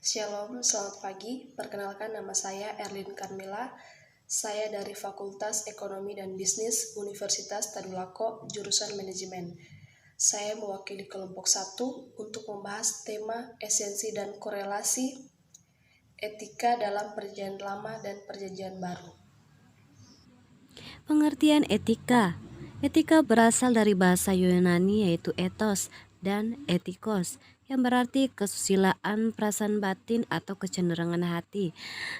Shalom, selamat pagi. Perkenalkan nama saya Erlin Carmela. Saya dari Fakultas Ekonomi dan Bisnis Universitas Tadulako, jurusan Manajemen. Saya mewakili kelompok 1 untuk membahas tema esensi dan korelasi etika dalam Perjanjian Lama dan Perjanjian Baru. Pengertian etika. Etika berasal dari bahasa Yunani yaitu ethos dan etikos yang berarti kesusilaan perasaan batin atau kecenderungan hati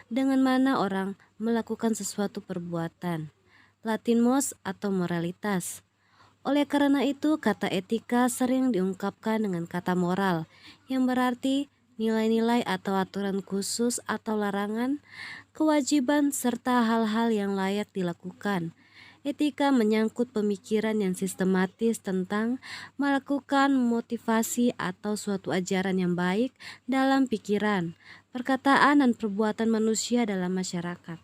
dengan mana orang melakukan sesuatu perbuatan. Latin mos atau moralitas. Oleh karena itu, kata etika sering diungkapkan dengan kata moral yang berarti nilai-nilai atau aturan khusus atau larangan, kewajiban serta hal-hal yang layak dilakukan. Etika menyangkut pemikiran yang sistematis tentang melakukan motivasi atau suatu ajaran yang baik dalam pikiran, perkataan, dan perbuatan manusia dalam masyarakat.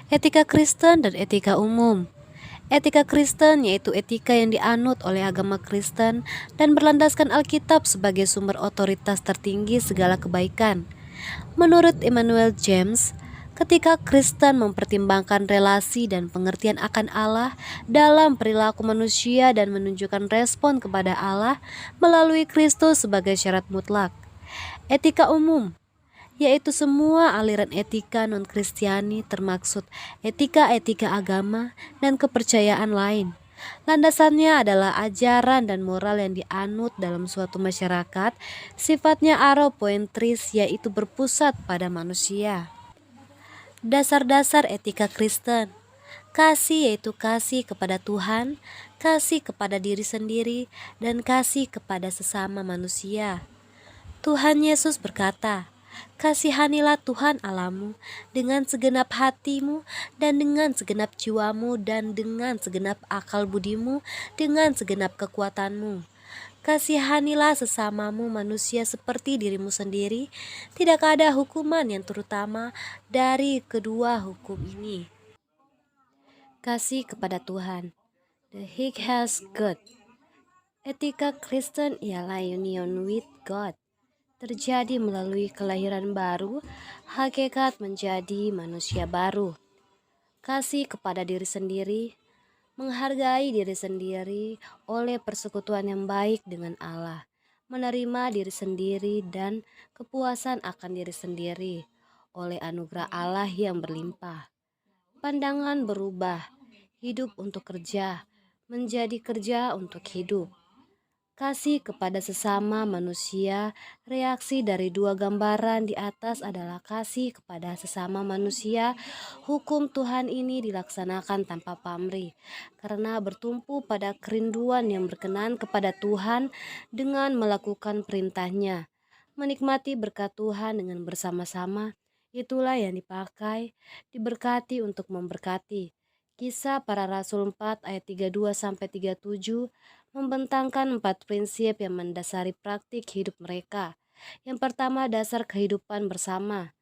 Etika Kristen dan etika umum. Etika Kristen yaitu etika yang dianut oleh agama Kristen dan berlandaskan Alkitab sebagai sumber otoritas tertinggi segala kebaikan. Menurut Emmanuel James, ketika Kristen mempertimbangkan relasi dan pengertian akan Allah dalam perilaku manusia dan menunjukkan respon kepada Allah melalui Kristus sebagai syarat mutlak. Etika umum yaitu semua aliran etika non-Kristiani termaksud etika-etika agama dan kepercayaan lain. Landasannya adalah ajaran dan moral yang dianut dalam suatu masyarakat, sifatnya aropoentris yaitu berpusat pada manusia. Dasar-dasar etika Kristen. Kasih yaitu kasih kepada Tuhan, kasih kepada diri sendiri, dan kasih kepada sesama manusia. Tuhan Yesus berkata, "Kasihanilah Tuhan Allahmu dengan segenap hatimu dan dengan segenap jiwamu dan dengan segenap akal budimu, dengan segenap kekuatanmu. Kasihanilah sesamamu manusia seperti dirimu sendiri. Tidak ada hukuman yang terutama dari kedua hukum ini." Kasih kepada Tuhan. The highest good. Etika Kristen ialah union with God. Terjadi melalui kelahiran baru, hakikat menjadi manusia baru. Kasih kepada diri sendiri, menghargai diri sendiri oleh persekutuan yang baik dengan Allah, menerima diri sendiri dan kepuasan akan diri sendiri oleh anugerah Allah yang berlimpah. Pandangan berubah, hidup untuk kerja, menjadi kerja untuk hidup. Kasih kepada sesama manusia, reaksi dari dua gambaran di atas adalah kasih kepada sesama manusia. Hukum Tuhan ini dilaksanakan tanpa pamrih, karena bertumpu pada kerinduan yang berkenan kepada Tuhan dengan melakukan perintahnya. Menikmati berkat Tuhan dengan bersama-sama, itulah yang diberkati untuk memberkati. Kisah Para Rasul 4 ayat 32-37 membentangkan 4 prinsip yang mendasari praktik hidup mereka. Yang pertama, dasar kehidupan bersama.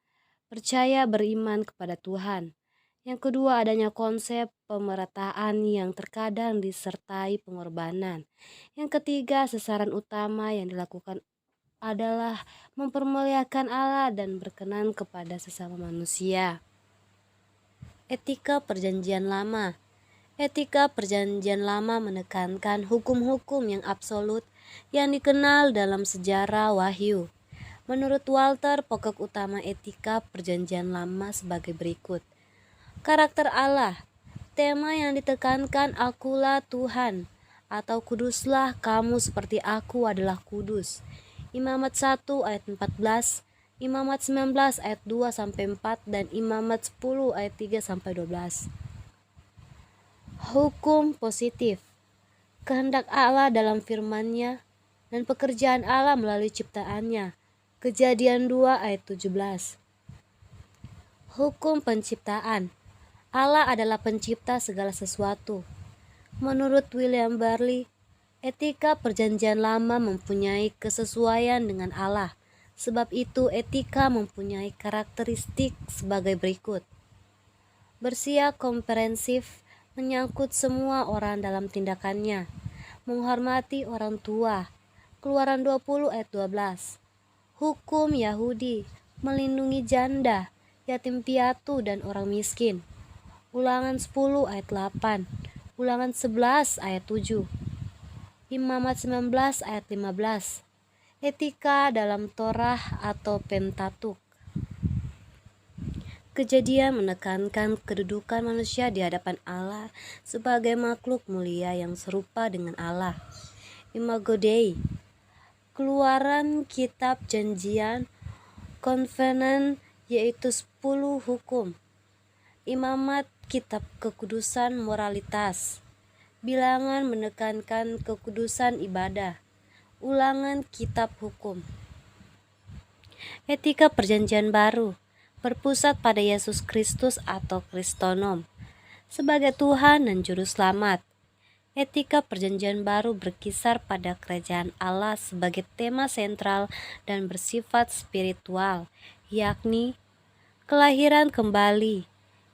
Percaya beriman kepada Tuhan. Yang kedua, adanya konsep pemerataan yang terkadang disertai pengorbanan. Yang ketiga, sasaran utama yang dilakukan adalah mempermuliakan Allah dan berkenan kepada sesama manusia. Etika Perjanjian Lama. Etika Perjanjian Lama menekankan hukum-hukum yang absolut yang dikenal dalam sejarah Wahyu. Menurut Walter, pokok utama etika Perjanjian Lama sebagai berikut. Karakter Allah. Tema yang ditekankan akulah Tuhan atau kuduslah kamu seperti aku adalah kudus. Imamat 1 ayat 14, Imamat 19 ayat 2-4 dan Imamat 10 ayat 3-12. Hukum positif. Kehendak Allah dalam firman-Nya dan pekerjaan Allah melalui ciptaannya. Kejadian 2 ayat 17. Hukum penciptaan. Allah adalah pencipta segala sesuatu. Menurut William Barley, etika Perjanjian Lama mempunyai kesesuaian dengan Allah. Sebab itu etika mempunyai karakteristik sebagai berikut. Bersiap komprehensif, menyangkut semua orang dalam tindakannya. Menghormati orang tua. Keluaran 20 ayat 12. Hukum Yahudi melindungi janda, yatim piatu, dan orang miskin. Ulangan 10 ayat 8, Ulangan 11 ayat 7, Imamat 19 ayat 15. Etika dalam Torah atau Pentatuk. Kejadian menekankan kedudukan manusia di hadapan Allah sebagai makhluk mulia yang serupa dengan Allah. Imago Dei. Keluaran Kitab Janjian, Konvenen, yaitu 10 hukum. Imamat, Kitab Kekudusan Moralitas. Bilangan menekankan kekudusan ibadah. Ulangan, Kitab Hukum. Etika Perjanjian Baru berpusat pada Yesus Kristus atau Kristonom sebagai Tuhan dan Juru Selamat. Etika Perjanjian Baru berkisar pada kerajaan Allah sebagai tema sentral dan bersifat spiritual, yakni kelahiran kembali,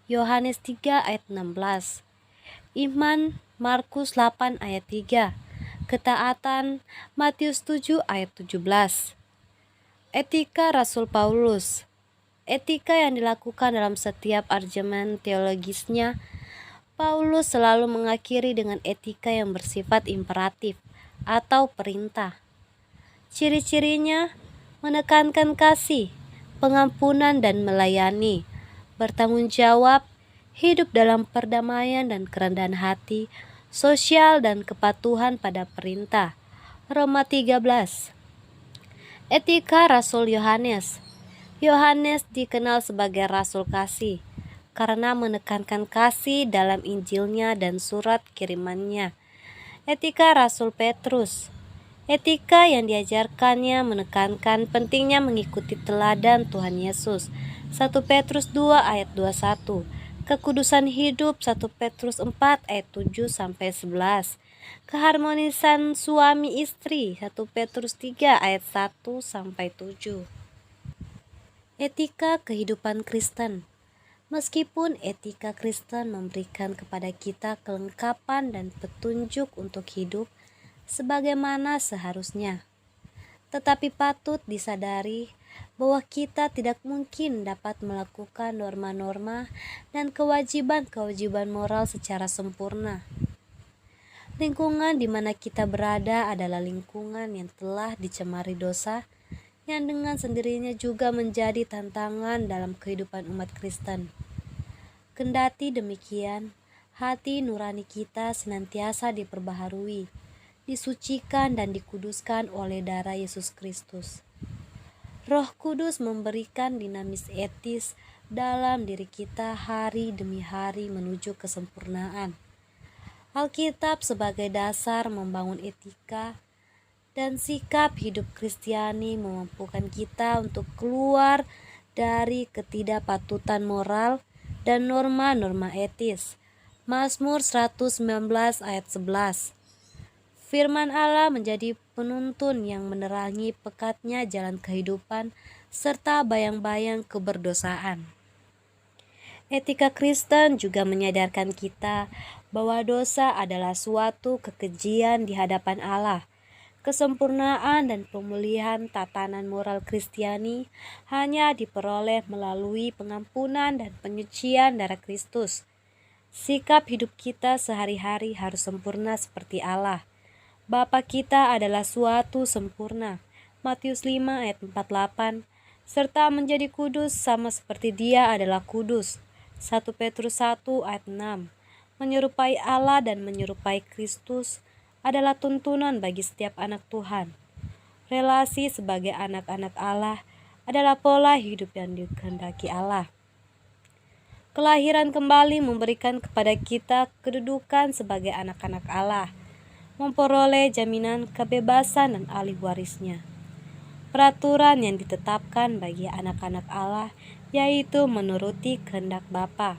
Yohanes 3 ayat 16, iman, Markus 8 ayat 3, ketaatan, Matius 7 ayat 17. Etika Rasul Paulus. Etika yang dilakukan dalam setiap argumen teologisnya, Paulus selalu mengakhiri dengan etika yang bersifat imperatif atau perintah. Ciri-cirinya menekankan kasih, pengampunan dan melayani, bertanggung jawab, hidup dalam perdamaian dan kerendahan hati, sosial dan kepatuhan pada perintah. Roma 13. Etika Rasul Yohanes. Yohanes dikenal sebagai Rasul Kasih karena menekankan kasih dalam Injilnya dan surat kirimannya. Etika Rasul Petrus. Etika yang diajarkannya menekankan pentingnya mengikuti teladan Tuhan Yesus. 1 Petrus 2 ayat 21. Kekudusan hidup 1 Petrus 4 ayat 7-11. Keharmonisan suami istri 1 Petrus 3 ayat 1-7. Etika kehidupan Kristen. Meskipun etika Kristen memberikan kepada kita kelengkapan dan petunjuk untuk hidup sebagaimana seharusnya, tetapi patut disadari bahwa kita tidak mungkin dapat melakukan norma-norma dan kewajiban-kewajiban moral secara sempurna. Lingkungan di mana kita berada adalah lingkungan yang telah dicemari dosa, yang dengan sendirinya juga menjadi tantangan dalam kehidupan umat Kristen. Kendati demikian, hati nurani kita senantiasa diperbaharui, disucikan dan dikuduskan oleh darah Yesus Kristus. Roh Kudus memberikan dinamis etis dalam diri kita hari demi hari menuju kesempurnaan. Alkitab sebagai dasar membangun etika dan sikap hidup Kristiani memampukan kita untuk keluar dari ketidakpatutan moral dan norma-norma etis. Mazmur 119 ayat 11. Firman Allah menjadi penuntun yang menerangi pekatnya jalan kehidupan serta bayang-bayang keberdosaan. Etika Kristen juga menyadarkan kita bahwa dosa adalah suatu kekejian di hadapan Allah. Kesempurnaan dan pemulihan tatanan moral Kristiani hanya diperoleh melalui pengampunan dan penyucian darah Kristus. Sikap hidup kita sehari-hari harus sempurna seperti Allah. Bapa kita adalah suatu sempurna. Matius 5 ayat 48. Serta menjadi kudus sama seperti Dia adalah kudus. 1 Petrus 1 ayat 6. Menyerupai Allah dan menyerupai Kristus adalah tuntunan bagi setiap anak Tuhan. Relasi sebagai anak-anak Allah adalah pola hidup yang dikehendaki Allah. Kelahiran kembali memberikan kepada kita kedudukan sebagai anak-anak Allah, memperoleh jaminan kebebasan dan alih warisnya. Peraturan yang ditetapkan bagi anak-anak Allah yaitu menuruti kehendak Bapa.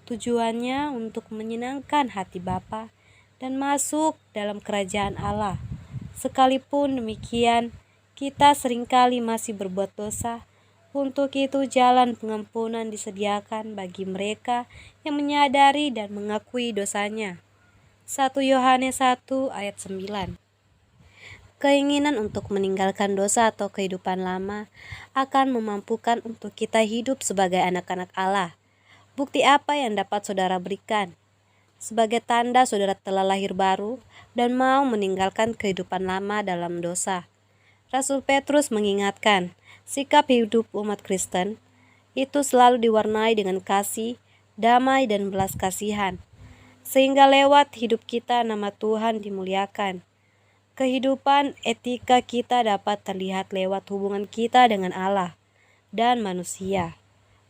Tujuannya untuk menyenangkan hati Bapa dan masuk dalam kerajaan Allah. Sekalipun demikian, kita seringkali masih berbuat dosa. Untuk itu jalan pengampunan disediakan bagi mereka yang menyadari dan mengakui dosanya. 1 Yohanes 1 ayat 9. Keinginan untuk meninggalkan dosa atau kehidupan lama akan memampukan untuk kita hidup sebagai anak-anak Allah. Bukti apa yang dapat saudara berikan? Sebagai tanda saudara telah lahir baru dan mau meninggalkan kehidupan lama dalam dosa. Rasul Petrus mengingatkan, sikap hidup umat Kristen itu selalu diwarnai dengan kasih, damai, dan belas kasihan. Sehingga lewat hidup kita nama Tuhan dimuliakan. Kehidupan etika kita dapat terlihat lewat hubungan kita dengan Allah dan manusia,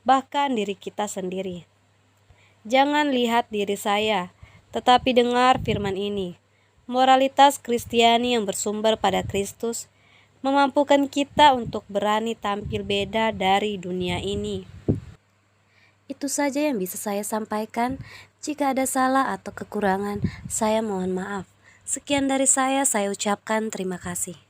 bahkan diri kita sendiri. Jangan lihat diri saya, tetapi dengar firman ini. Moralitas Kristiani yang bersumber pada Kristus memampukan kita untuk berani tampil beda dari dunia ini. Itu saja yang bisa saya sampaikan. Jika ada salah atau kekurangan, saya mohon maaf. Sekian dari saya ucapkan terima kasih.